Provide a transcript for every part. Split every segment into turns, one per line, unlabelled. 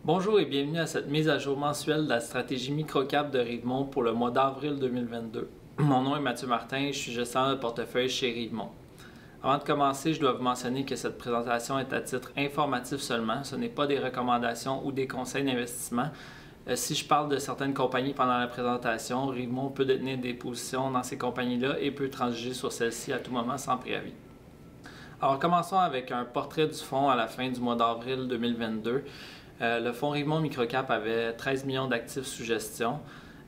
Bonjour et bienvenue à cette mise à jour mensuelle de la stratégie microcap de Rivemont pour le mois d'avril 2022. Mon nom est Mathieu Martin, je suis gestionnaire de portefeuille chez Rivemont. Avant de commencer, je dois vous mentionner que cette présentation est à titre informatif seulement, ce n'est pas des recommandations ou des conseils d'investissement. Si je parle de certaines compagnies pendant la présentation, Rivemont peut détenir des positions dans ces compagnies-là et peut transiger sur celles-ci à tout moment sans préavis. Alors commençons avec un portrait du fonds à la fin du mois d'avril 2022. Le fonds Rivemont Microcap avait 13 millions d'actifs sous gestion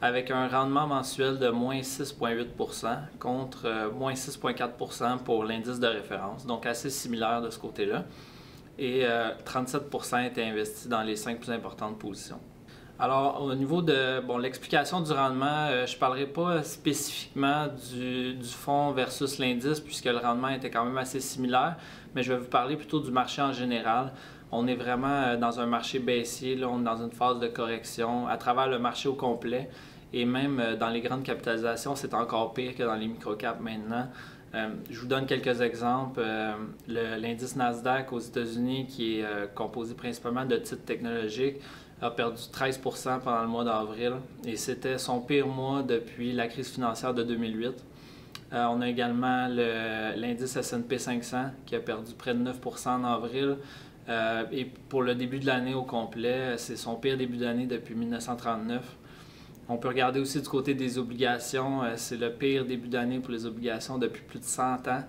avec un rendement mensuel de moins 6,8 % contre moins 6,4 % pour l'indice de référence, donc assez similaire de ce côté-là. Et 37 % étaient investis dans les 5 plus importantes positions. Alors, au niveau de l'explication du rendement, je ne parlerai pas spécifiquement du fonds versus l'indice puisque le rendement était quand même assez similaire, mais je vais vous parler plutôt du marché en général. On est vraiment dans un marché baissier, là, on est dans une phase de correction à travers le marché au complet et même dans les grandes capitalisations, c'est encore pire que dans les microcaps maintenant. Je vous donne quelques exemples. L'indice Nasdaq aux États-Unis, qui est composé principalement de titres technologiques, a perdu 13 % pendant le mois d'avril et c'était son pire mois depuis la crise financière de 2008. On a également l'indice S&P 500 qui a perdu près de 9 % en avril. Et pour le début de l'année au complet, c'est son pire début d'année depuis 1939. On peut regarder aussi du côté des obligations, c'est le pire début d'année pour les obligations depuis plus de 100 ans.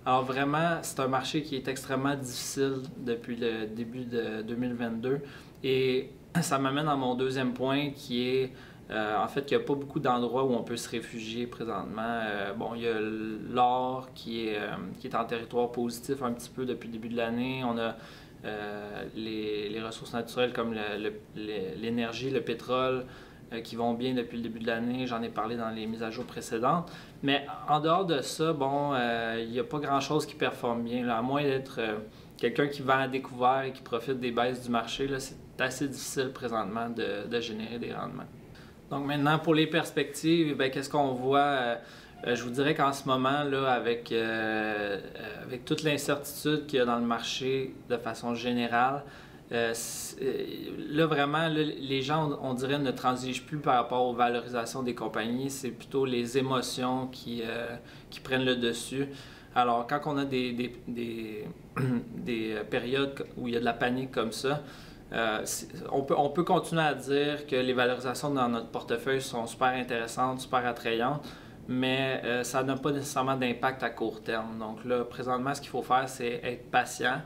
Alors vraiment, c'est un marché qui est extrêmement difficile depuis le début de 2022 et ça m'amène à mon deuxième point qui est en fait qu'il n'y a pas beaucoup d'endroits où on peut se réfugier présentement. Il y a l'or qui est en territoire positif un petit peu depuis le début de l'année. On a les ressources naturelles comme l'énergie, le pétrole, qui vont bien depuis le début de l'année. J'en ai parlé dans les mises à jour précédentes. Mais en dehors de ça, il n'y a pas grand-chose qui performe bien. Là, à moins d'être quelqu'un qui vend à découvert et qui profite des baisses du marché, c'est assez difficile présentement de générer des rendements. Donc maintenant, pour les perspectives, qu'est-ce qu'on voit? Je vous dirais qu'en ce moment, là, avec toute l'incertitude qu'il y a dans le marché de façon générale, là vraiment, là, les gens, on dirait, ne transigent plus par rapport aux valorisations des compagnies. C'est plutôt les émotions qui prennent le dessus. Alors, quand on a des périodes où il y a de la panique comme ça, on peut continuer à dire que les valorisations dans notre portefeuille sont super intéressantes, super attrayantes, mais ça n'a pas nécessairement d'impact à court terme. Donc là, présentement, ce qu'il faut faire, c'est être patient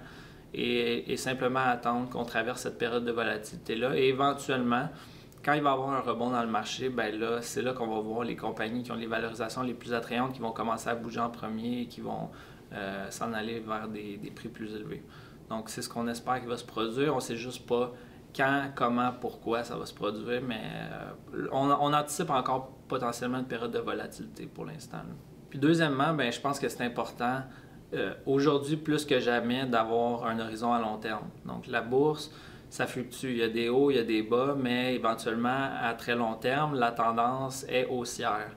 et simplement attendre qu'on traverse cette période de volatilité-là. Et éventuellement, quand il va y avoir un rebond dans le marché, c'est là qu'on va voir les compagnies qui ont les valorisations les plus attrayantes qui vont commencer à bouger en premier et qui vont s'en aller vers des prix plus élevés. Donc, c'est ce qu'on espère qui va se produire. On ne sait juste pas quand, comment, pourquoi ça va se produire, mais on anticipe encore potentiellement une période de volatilité pour l'instant. Puis deuxièmement, je pense que c'est important aujourd'hui plus que jamais d'avoir un horizon à long terme. Donc, la bourse, ça fluctue. Il y a des hauts, il y a des bas, mais éventuellement, à très long terme, la tendance est haussière.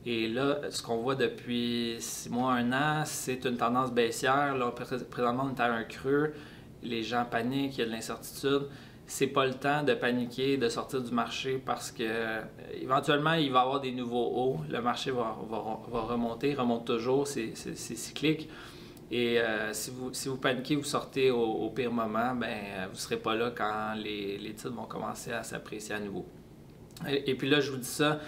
Et là, ce qu'on voit depuis 6 mois, 1 an, c'est une tendance baissière. Là, présentement, on est à un creux. Les gens paniquent, il y a de l'incertitude. C'est pas le temps de paniquer, de sortir du marché parce que éventuellement, il va y avoir des nouveaux hauts. Le marché va remonter, il remonte toujours, c'est cyclique. Et si vous paniquez, vous sortez au pire moment, vous ne serez pas là quand les titres vont commencer à s'apprécier à nouveau. Et puis là, je vous dis ça,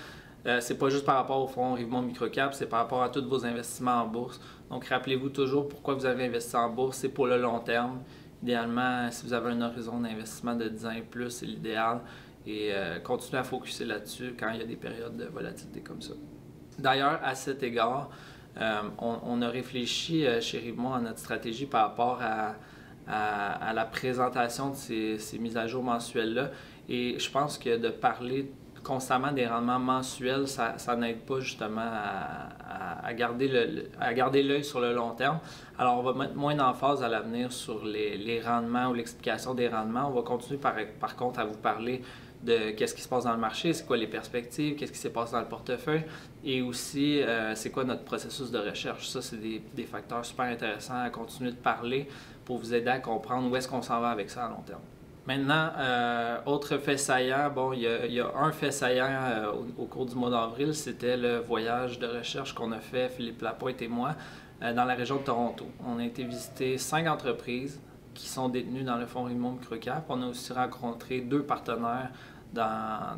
c'est pas juste par rapport au fonds Rivemont Microcap, c'est par rapport à tous vos investissements en bourse. Donc rappelez-vous toujours pourquoi vous avez investi en bourse, c'est pour le long terme. Idéalement, si vous avez un horizon d'investissement de 10 ans et plus, c'est l'idéal. Et continuez à focuser là-dessus quand il y a des périodes de volatilité comme ça. D'ailleurs, à cet égard, on a réfléchi chez Rivemont à notre stratégie par rapport à la présentation de ces mises à jour mensuelles-là. Et je pense que de parler constamment des rendements mensuels, ça n'aide pas justement à garder l'œil sur le long terme. Alors, on va mettre moins d'emphase à l'avenir sur les rendements ou l'explication des rendements. On va continuer par contre à vous parler de qu'est-ce qui se passe dans le marché, c'est quoi les perspectives, qu'est-ce qui se passe dans le portefeuille et aussi c'est quoi notre processus de recherche. Ça, c'est des facteurs super intéressants à continuer de parler pour vous aider à comprendre où est-ce qu'on s'en va avec ça à long terme. Maintenant, autre fait saillant, bon, il y a un fait saillant au cours du mois d'avril, c'était le voyage de recherche qu'on a fait, Philippe Lapointe et moi, dans la région de Toronto. On a été visiter 5 entreprises qui sont détenues dans le fonds Rimont Microcap. On a aussi rencontré 2 partenaires dans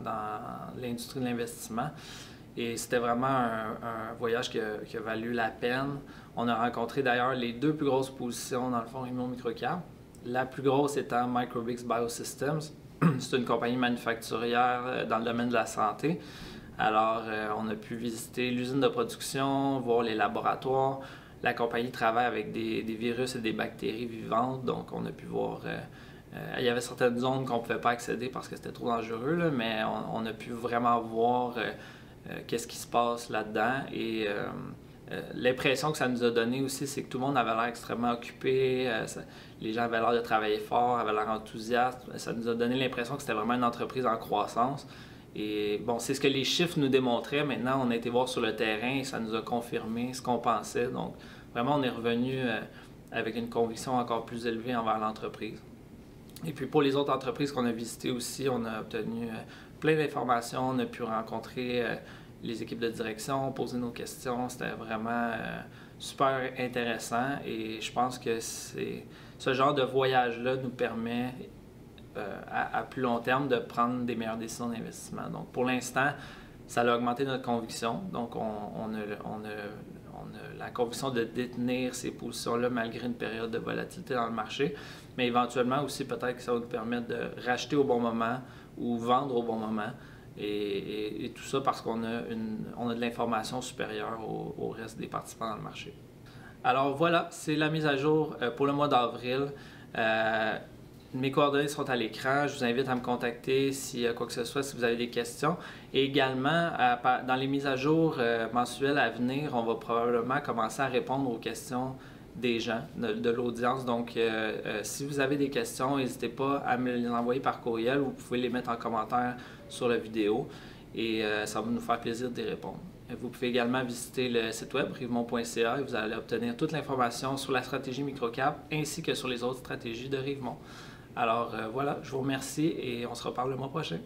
l'industrie de l'investissement. Et c'était vraiment un voyage qui a valu la peine. On a rencontré d'ailleurs les 2 plus grosses positions dans le fonds Rimont Microcap. La plus grosse étant Microbix Biosystems. C'est une compagnie manufacturière dans le domaine de la santé. Alors, on a pu visiter l'usine de production, voir les laboratoires. La compagnie travaille avec des virus et des bactéries vivantes, donc on a pu voir... il y avait certaines zones qu'on ne pouvait pas accéder parce que c'était trop dangereux, là, mais on a pu vraiment voir qu'est-ce qui se passe là-dedans. Et l'impression que ça nous a donné aussi, c'est que tout le monde avait l'air extrêmement occupé, les gens avaient l'air de travailler fort, avaient l'air enthousiastes. Ça nous a donné l'impression que c'était vraiment une entreprise en croissance. Et bon, c'est ce que les chiffres nous démontraient. Maintenant, on a été voir sur le terrain et ça nous a confirmé ce qu'on pensait. Donc, vraiment, on est revenu avec une conviction encore plus élevée envers l'entreprise. Et puis, pour les autres entreprises qu'on a visitées aussi, on a obtenu plein d'informations. On a pu rencontrer les équipes de direction, poser nos questions. C'était vraiment super intéressant et je pense que ce genre de voyage-là nous permet à plus long terme de prendre des meilleures décisions d'investissement. Donc pour l'instant, ça a augmenté notre conviction. Donc on a la conviction de détenir ces positions-là malgré une période de volatilité dans le marché. Mais éventuellement aussi peut-être que ça va nous permettre de racheter au bon moment ou vendre au bon moment. Et tout ça parce qu'on a de l'information supérieure au reste des participants dans le marché. Alors voilà, c'est la mise à jour pour le mois d'avril. Mes coordonnées sont à l'écran. Je vous invite à me contacter s'il y a quoi que ce soit, si vous avez des questions. Et également, dans les mises à jour mensuelles à venir, on va probablement commencer à répondre aux questions des gens, de l'audience. Donc, si vous avez des questions, n'hésitez pas à me les envoyer par courriel ou vous pouvez les mettre en commentaire sur la vidéo et ça va nous faire plaisir d'y répondre. Vous pouvez également visiter le site web rivemont.ca et vous allez obtenir toute l'information sur la stratégie microcap ainsi que sur les autres stratégies de Rivemont. Alors voilà, je vous remercie et on se reparle le mois prochain.